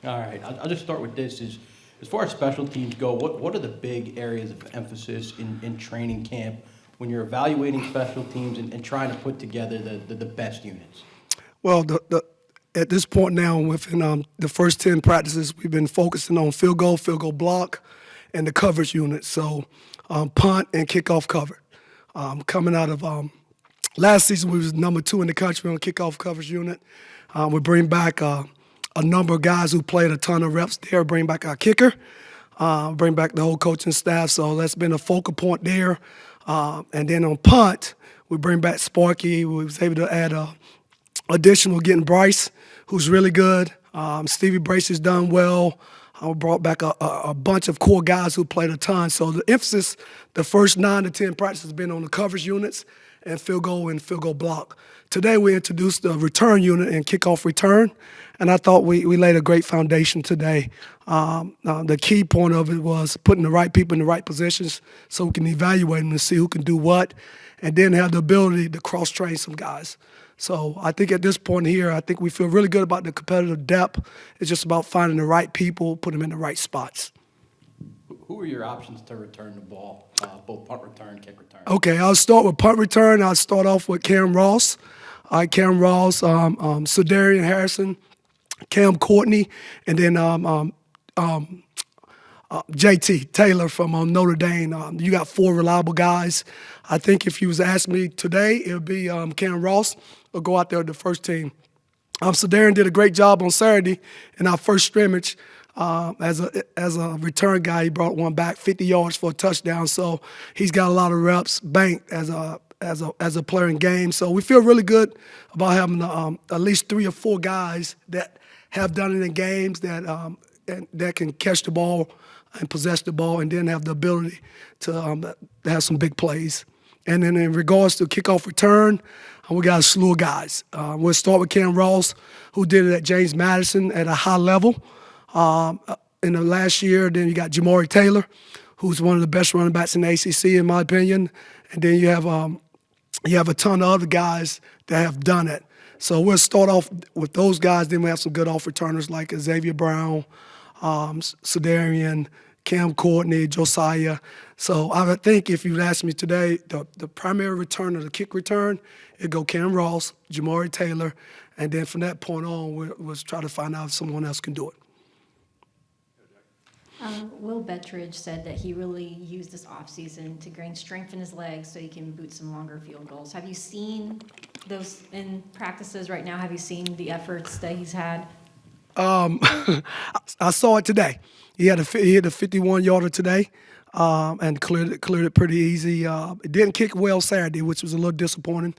All right, I'll just start with this. As far as special teams go, what are the big areas of emphasis in training camp when you're evaluating special teams and trying to put together the best units? Well, at this point now, within the first 10 practices, we've been focusing on field goal block, and the coverage unit. So punt and kickoff cover. Coming out of last season, we was number 2 in the country on kickoff coverage unit. We bring back a number of guys who played a ton of reps there. Bring back our kicker. Bring back the whole coaching staff. So that's been a focal point there. And then on punt, we bring back Sparky. We was able to add additional getting Bryce, who's really good. Stevie Brace has done well. I brought back a bunch of core guys who played a ton. So the emphasis, the first 9 to 10 practices has been on the coverage units and field goal block. Today we introduced the return unit and kickoff return, and I thought we laid a great foundation today. The key point of it was putting the right people in the right positions so we can evaluate them and see who can do what, and then have the ability to cross-train some guys. So I think at this point here, I think we feel really good about the competitive depth. It's just about finding the right people, put them in the right spots. Who are your options to return the ball, both punt return, kick return? Okay, I'll start with punt return. I'll start off with Cam Ross. Cam Ross, Cedarian Harrison, Cam Courtney, and then JT Taylor from Notre Dame. You got 4 reliable guys. I think if you was to ask me today, it would be Cam Ross will go out there with the first team. Cedarian did a great job on Saturday in our first scrimmage. As a return guy, he brought one back 50 yards for a touchdown. So he's got a lot of reps banked as a player in game. So we feel really good about having at least 3 or 4 guys that have done it in games that can catch the ball and possess the ball, and then have the ability to have some big plays. And then in regards to kickoff return, we got a slew of guys. We'll start with Cam Ross, who did it at James Madison at a high level in the last year. Then you got Jamari Taylor, who's one of the best running backs in the ACC, in my opinion. And then you have a ton of other guys that have done it. So we'll start off with those guys. Then we have some good off returners like Xavier Brown, Cedarian, Cam Courtney, Josiah. So I would think if you'd ask me today, the primary return or the kick return, it'd go Cam Ross, Jamari Taylor, and then from that point on, we'll try to find out if someone else can do it. Will Bettridge said that he really used this offseason to gain strength in his legs so he can boot some longer field goals. Have you seen those in practices right now? Have you seen the efforts that he's had? I saw it today. He hit a 51-yarder today, and cleared it pretty easy. It didn't kick well Saturday, which was a little disappointing.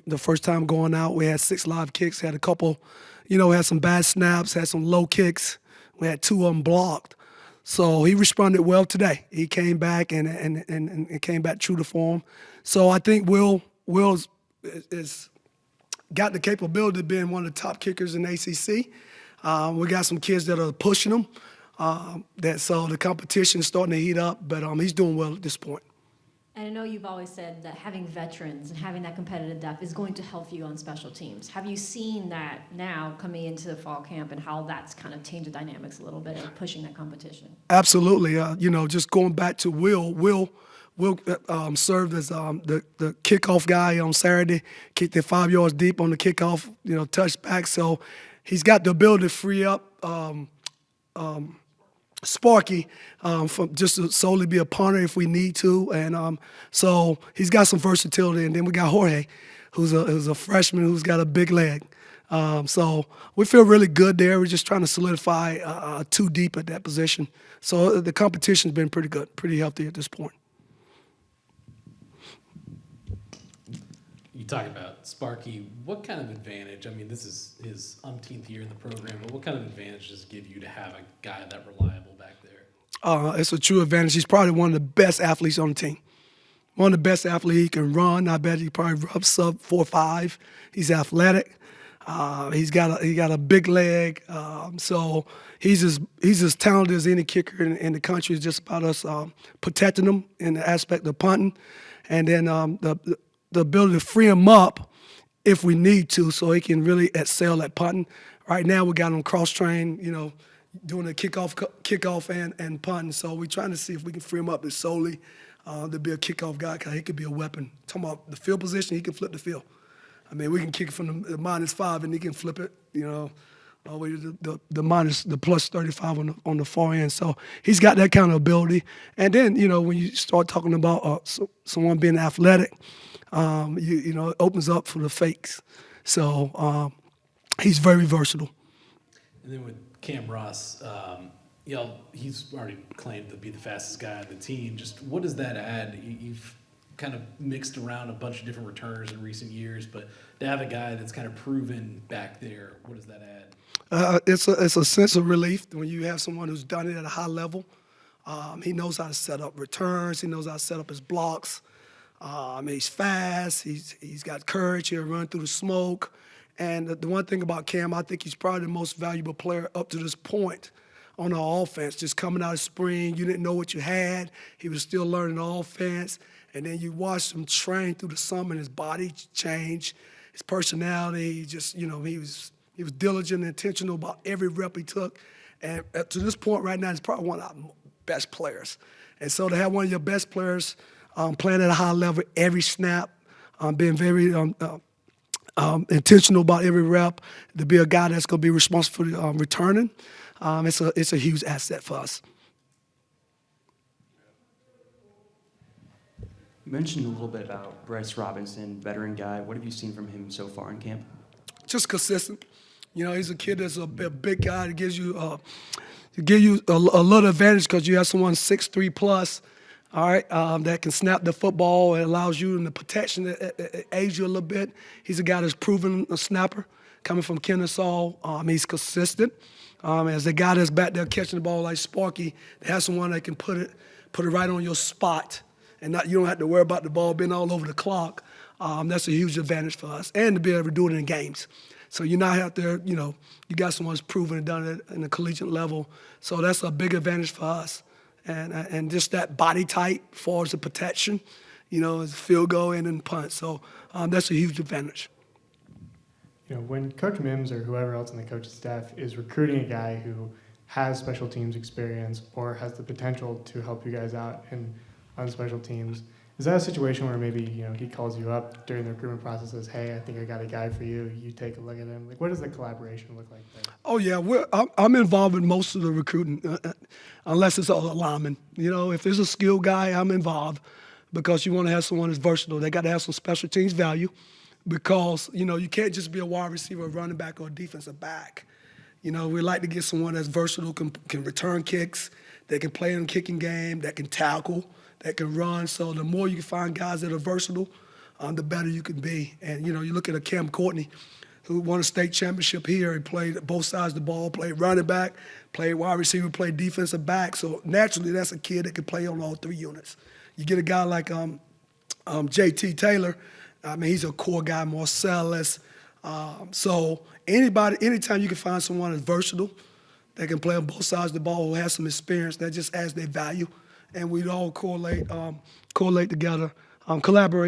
The first time going out, we had 6 live kicks, had a couple, had some bad snaps, had some low kicks. We had 2 of them blocked. So he responded well today. He came back and came back true to form. So I think Will's is got the capability of being one of the top kickers in the ACC. We got some kids that are pushing him. So the competition is starting to heat up, but he's doing well at this point. And I know you've always said that having veterans and having that competitive depth is going to help you on special teams. Have you seen that now coming into the fall camp and how that's kind of changed the dynamics a little bit of pushing that competition? Absolutely. Just going back to Will served as the kickoff guy on Saturday, kicked it 5 yards deep on the kickoff, touchback. So he's got the ability to free up Sparky from just to solely be a punter if we need to, and so he's got some versatility. And then we got Jorge, who's a freshman who's got a big leg. So we feel really good there. We're just trying to solidify 2 deep at that position. So the competition's been pretty good, pretty healthy at this point. You talk about Sparky. What kind of advantage? I mean, this is his umpteenth year in the program, but what kind of advantage does it give you to have a guy that reliable back there? It's a true advantage. He's probably one of the best athletes on the team. One of the best athletes. He can run. I bet he probably runs sub 4.5. He's athletic. He's got a big leg. So he's as talented as any kicker in the country. It's just about us protecting him in the aspect of punting, and then the ability to free him up if we need to, so he can really excel at punting. Right now we got him cross-trained, doing the kickoff and punting. So we're trying to see if we can free him up solely to be a kickoff guy, because he could be a weapon. Talking about the field position, he can flip the field. I mean, we can kick it from the -5 and he can flip it, all the way to the plus 35 on the far end. So he's got that kind of ability. And then, when you start talking about someone being athletic, it opens up for the fakes. So he's very versatile. And then with Cam Ross, he's already claimed to be the fastest guy on the team. Just what does that add? You've kind of mixed around a bunch of different returners in recent years, but to have a guy that's kind of proven back there, what does that add? It's a sense of relief when you have someone who's done it at a high level. He knows how to set up returns. He knows how to set up his blocks. He's fast. He's got courage. He'll run through the smoke. And the one thing about Cam, I think he's probably the most valuable player up to this point on our offense. Just coming out of spring, you didn't know what you had. He was still learning the offense. And then you watched him train through the summer, and his body changed, his personality. Just, he was diligent and intentional about every rep he took. And to this point right now, he's probably one of our best players. And so to have one of your best players playing at a high level every snap, being very intentional about every rep, to be a guy that's going to be responsible for returning, it's a huge asset for us. You mentioned a little bit about Bryce Robinson, veteran guy. What have you seen from him so far in camp? Just consistent. He's a kid that's a big guy that gives you a little advantage because you have someone 6'3 plus, all right, that can snap the football. It allows you in the protection that aids you a little bit. He's a guy that's proven a snapper, coming from Kennesaw. He's consistent. As a guy that's back there catching the ball like Sparky, they have someone that can put it right on your spot, and you don't have to worry about the ball being all over the clock. That's a huge advantage for us, and to be able to do it in games. So you're not out there, you got someone who's proven and done it in the collegiate level. So that's a big advantage for us. And just that body type as far as the protection, is field goal and then punt. So that's a huge advantage. When Coach Mims or whoever else on the coaching staff is recruiting a guy who has special teams experience or has the potential to help you guys out on special teams, is that a situation where maybe he calls you up during the recruitment process and says, "Hey, I think I got a guy for you. You take a look at him." Like, what does the collaboration look like there? Oh yeah, I'm involved in most of the recruiting, unless it's a lineman. If there's a skilled guy, I'm involved because you want to have someone that's versatile. They got to have some special teams value, because you can't just be a wide receiver, a running back, or a defensive back. We like to get someone that's versatile, can return kicks, that can play in the kicking game, that can tackle, that can run. So the more you can find guys that are versatile, the better you can be. And, you look at a Cam Courtney, who won a state championship here. He played both sides of the ball, played running back, played wide receiver, played defensive back. So naturally, that's a kid that can play on all three units. You get a guy like J.T. Taylor. He's a core guy, Marcellus. So anytime you can find someone that's versatile, that can play on both sides of the ball, who has some experience, that just adds their value. And we'd all collaborate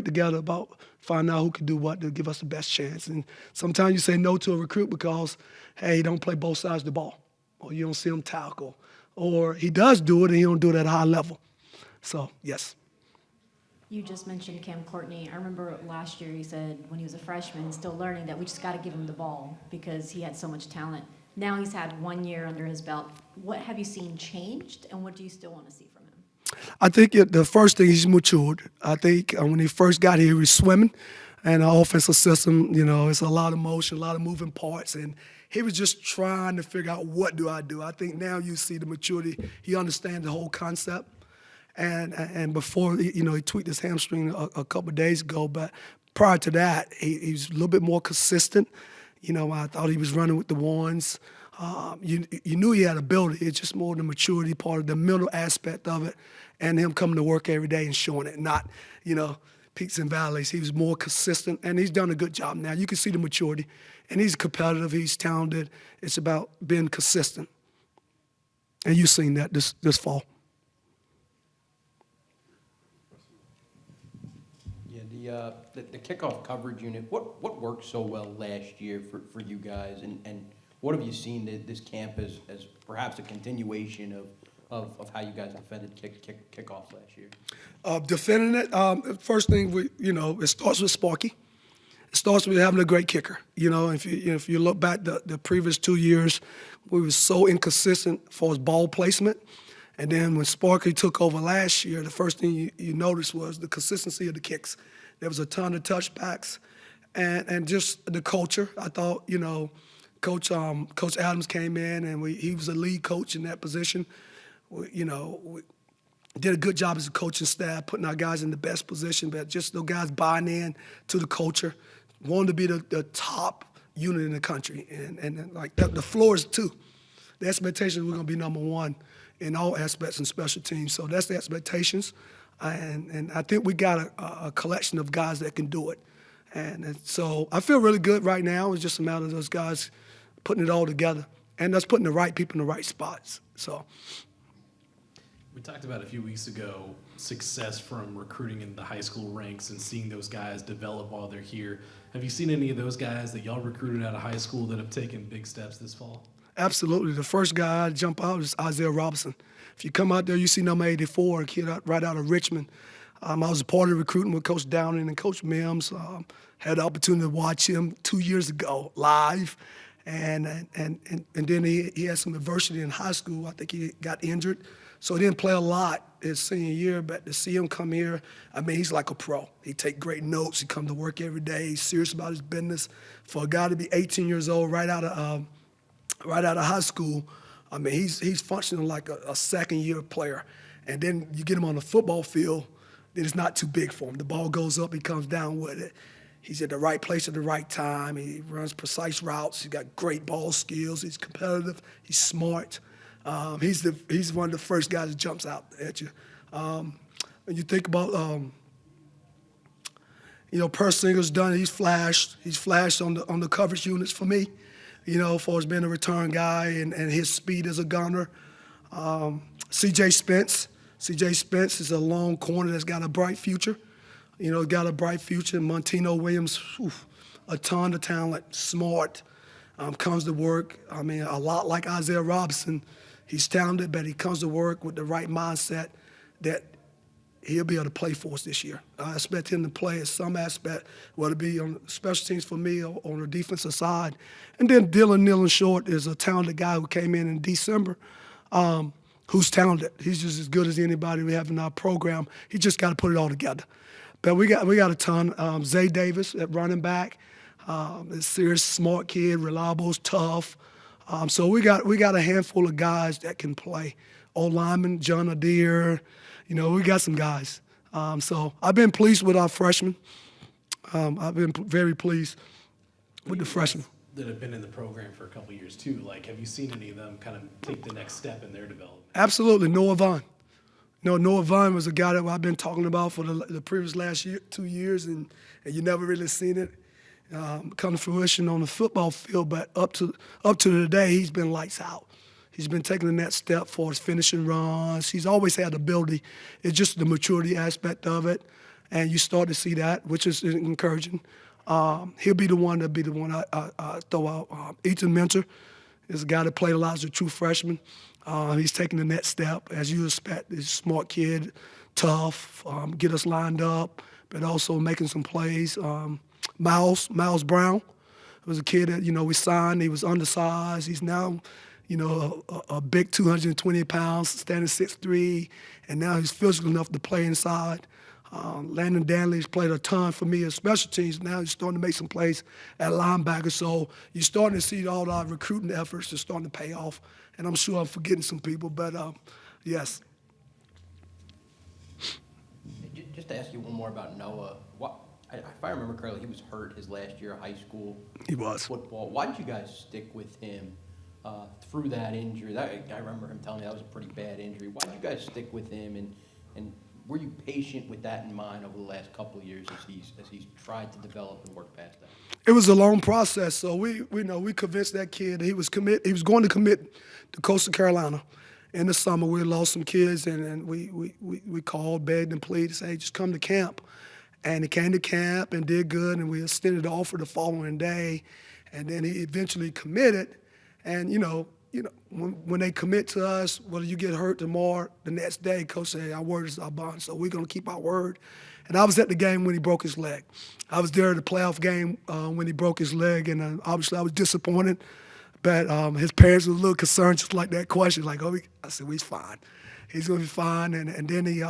together about finding out who can do what to give us the best chance. And sometimes you say no to a recruit because, hey, he don't play both sides of the ball, or you don't see him tackle, or he does do it and he don't do it at a high level. So, yes. You just mentioned Cam Courtney. I remember last year you said when he was a freshman, still learning, that we just got to give him the ball because he had so much talent. Now he's had 1 year under his belt. What have you seen changed, and what do you still want to see from him? I think the first thing, he's matured. I think when he first got here, he was swimming, and our offensive system, it's a lot of motion, a lot of moving parts, and he was just trying to figure out, what do I do? I think now you see the maturity. He understands the whole concept. And before, he tweaked his hamstring a couple of days ago, but prior to that, he was a little bit more consistent. I thought he was running with the ones. You knew he had ability. It's just more the maturity part of the mental aspect of it, and him coming to work every day and showing it, not, peaks and valleys. He was more consistent, and he's done a good job now. You can see the maturity, and he's competitive. He's talented. It's about being consistent, and you've seen that this fall. Yeah, the kickoff coverage unit. What worked so well last year for you guys, and What have you seen this camp as perhaps a continuation of how you guys defended kickoffs last year? Defending it, first thing it starts with Sparky. It starts with having a great kicker. If you look back the previous 2 years, we were so inconsistent for his ball placement. And then when Sparky took over last year, the first thing you noticed was the consistency of the kicks. There was a ton of touchbacks, and just the culture. I thought, Coach Adams came in, and he was a lead coach in that position. We did a good job as a coaching staff, putting our guys in the best position, but just those guys buying in to the culture, wanting to be the top unit in the country. And like the floor is 2. The expectation is we're going to be number 1 in all aspects in special teams. So that's the expectations. And I think we got a collection of guys that can do it. And so I feel really good right now. It's just a matter of those guys putting it all together and us putting the right people in the right spots. So. We talked about a few weeks ago success from recruiting in the high school ranks and seeing those guys develop while they're here. Have you seen any of those guys that y'all recruited out of high school that have taken big steps this fall? Absolutely. The first guy to jump out is Isaiah Robinson. If you come out there, you see number 84, a kid right out of Richmond. I was a part of recruiting with Coach Downing and Coach Mims. Had the opportunity to watch him 2 years ago live. And then he had some adversity in high school. I think he got injured. So he didn't play a lot his senior year, but to see him come here, he's like a pro. He take great notes. He come to work every day. He's serious about his business. For a guy to be 18 years old, right out of high school, he's functioning like a second-year player. And then you get him on the football field, then it's not too big for him. The ball goes up, he comes down with it. He's at the right place at the right time. He runs precise routes. He's got great ball skills. He's competitive. He's smart. He's one of the first guys that jumps out at you. When you think about, Persinger's done it. He's flashed. He's flashed on the coverage units for me, for as being a return guy and his speed as a gunner. C.J. Spence. C.J. Spence is a long corner that's got a bright future. Got a bright future. Montino Williams, a ton of talent, smart, comes to work. A lot like Isaiah Robinson. He's talented, but he comes to work with the right mindset that he'll be able to play for us this year. I expect him to play at some aspect, whether it be on special teams for me or on the defensive side. And then Dylan Short is a talented guy who came in December, who's talented. He's just as good as anybody we have in our program. He just got to put it all together. But we got a ton. Zay Davis at running back, a serious, smart kid, reliable, tough. So we got a handful of guys that can play. Old lineman, John Adair, we got some guys. So I've been pleased with our freshmen. I've been very pleased with the freshmen. That have been in the program for a couple of years too. Like, have you seen any of them kind of take the next step in their development? Absolutely. Noah Vaughn. Noah Vaughn was a guy that I've been talking about for the previous 2 years, and you never really seen it come to fruition on the football field. But up to today, he's been lights out. He's been taking the next step for his finishing runs. He's always had ability. It's just the maturity aspect of it, and you start to see that, which is encouraging. He'll be the one I throw out. Ethan Mentor is a guy that played a lot as a true freshman. He's taking the next step, as you expect. He's a smart kid, tough, get us lined up, but also making some plays. Miles Brown was a kid that, we signed. He was undersized. He's now, a big 220 pounds, standing 6'3", and now he's physical enough to play inside. Landon Danley's played a ton for me as special teams. Now he's starting to make some plays at linebacker. So you're starting to see all our recruiting efforts are starting to pay off. And I'm sure I'm forgetting some people, but yes. Just to ask you one more about Noah. If I remember correctly, he was hurt his last year of high school. He was. Football. Why did you guys stick with him through that injury? I remember him telling me that was a pretty bad injury. Why did you guys stick with him, and were you patient with that in mind over the last couple of years as he's tried to develop and work past that? It was a long process. So we convinced that kid he was going to commit to Coastal Carolina. In the summer, we lost some kids, and we called, begged, and pleaded, say, hey, just come to camp. And he came to camp and did good, and we extended the offer the following day. And then he eventually committed. And when they commit to us, whether you get hurt tomorrow, the next day, coach said, our word is our bond, so we're going to keep our word. And I was at the game when he broke his leg. I was there at the playoff game when he broke his leg, and obviously I was disappointed. But his parents were a little concerned, just like that question, like, I said, well, he's fine. He's going to be fine. And then he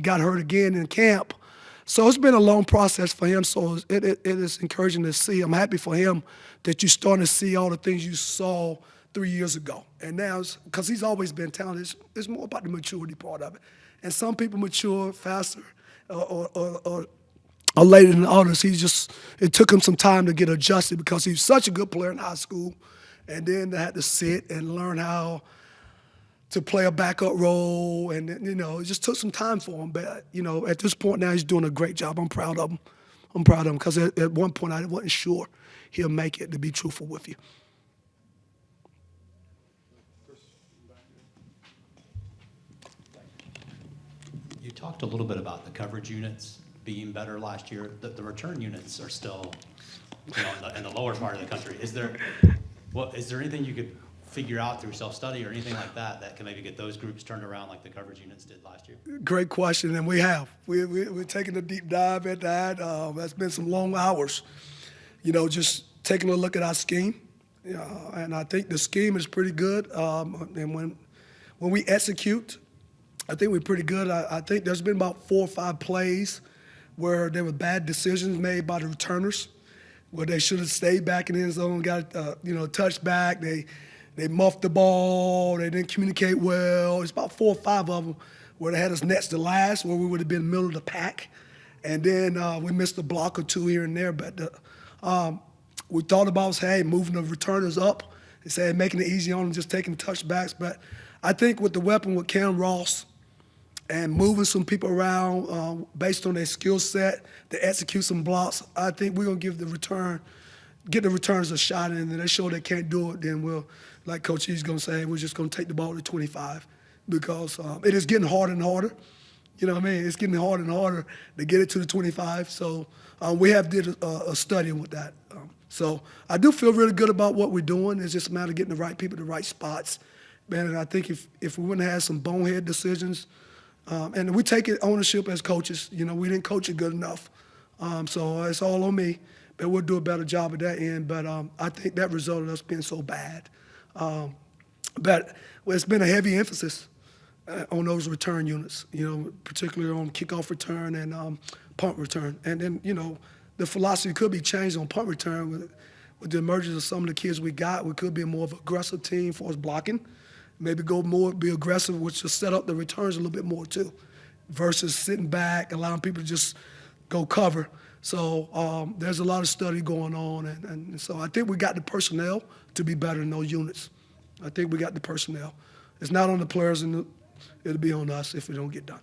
got hurt again in camp. So it's been a long process for him, so it is encouraging to see. I'm happy for him that you're starting to see all the things you saw 3 years ago. And now, because he's always been talented, it's more about the maturity part of it. And some people mature faster or later than others. It took him some time to get adjusted because he was such a good player in high school. And then they had to sit and learn how to play a backup role. And, it just took some time for him. But, at this point now, he's doing a great job. I'm proud of him. Because at one point I wasn't sure he'll make it, to be truthful with you. You talked a little bit about the coverage units being better last year. The return units are still, in the lower part of the country. Is there anything you could figure out through self-study or anything like that can maybe get those groups turned around like the coverage units did last year? Great question, and we have. We're taking a deep dive at that. That's been some long hours, just taking a look at our scheme. And I think the scheme is pretty good. And when we execute, I think we're pretty good. I think there's been about 4 or 5 plays where there were bad decisions made by the returners, where they should have stayed back in the end zone, got a touchback. They muffed the ball. They didn't communicate well. It's about 4 or 5 of them where they had us next to last, where we would have been middle of the pack. And then we missed a block or 2 here and there. But we thought about, moving the returners up and saying making it easy on them, just taking touchbacks. But I think with the weapon with Cam Ross and moving some people around based on their skill set to execute some blocks, I think we're going to get the returners a shot, and if they show they can't do it, then we'll, like Coach E's going to say, we're just going to take the ball to 25 because it is getting harder and harder. You know what I mean? It's getting harder and harder to get it to the 25. So we have did a study with that. So I do feel really good about what we're doing. It's just a matter of getting the right people in the right spots. Man, and I think if we wouldn't have some bonehead decisions, and we take it ownership as coaches. We didn't coach it good enough. So it's all on me. But we'll do a better job at that end. But I think that resulted in us being so bad. But it's been a heavy emphasis on those return units, particularly on kickoff return and punt return. And then, the philosophy could be changed on punt return with the emergence of some of the kids we got. We could be a more of an aggressive team for us blocking. Maybe be aggressive, which will set up the returns a little bit more too, versus sitting back, allowing people to just go cover. So there's a lot of study going on, and so I think we got the personnel to be better in those units. I think we got the personnel. It's not on the players, and it'll be on us if it don't get done.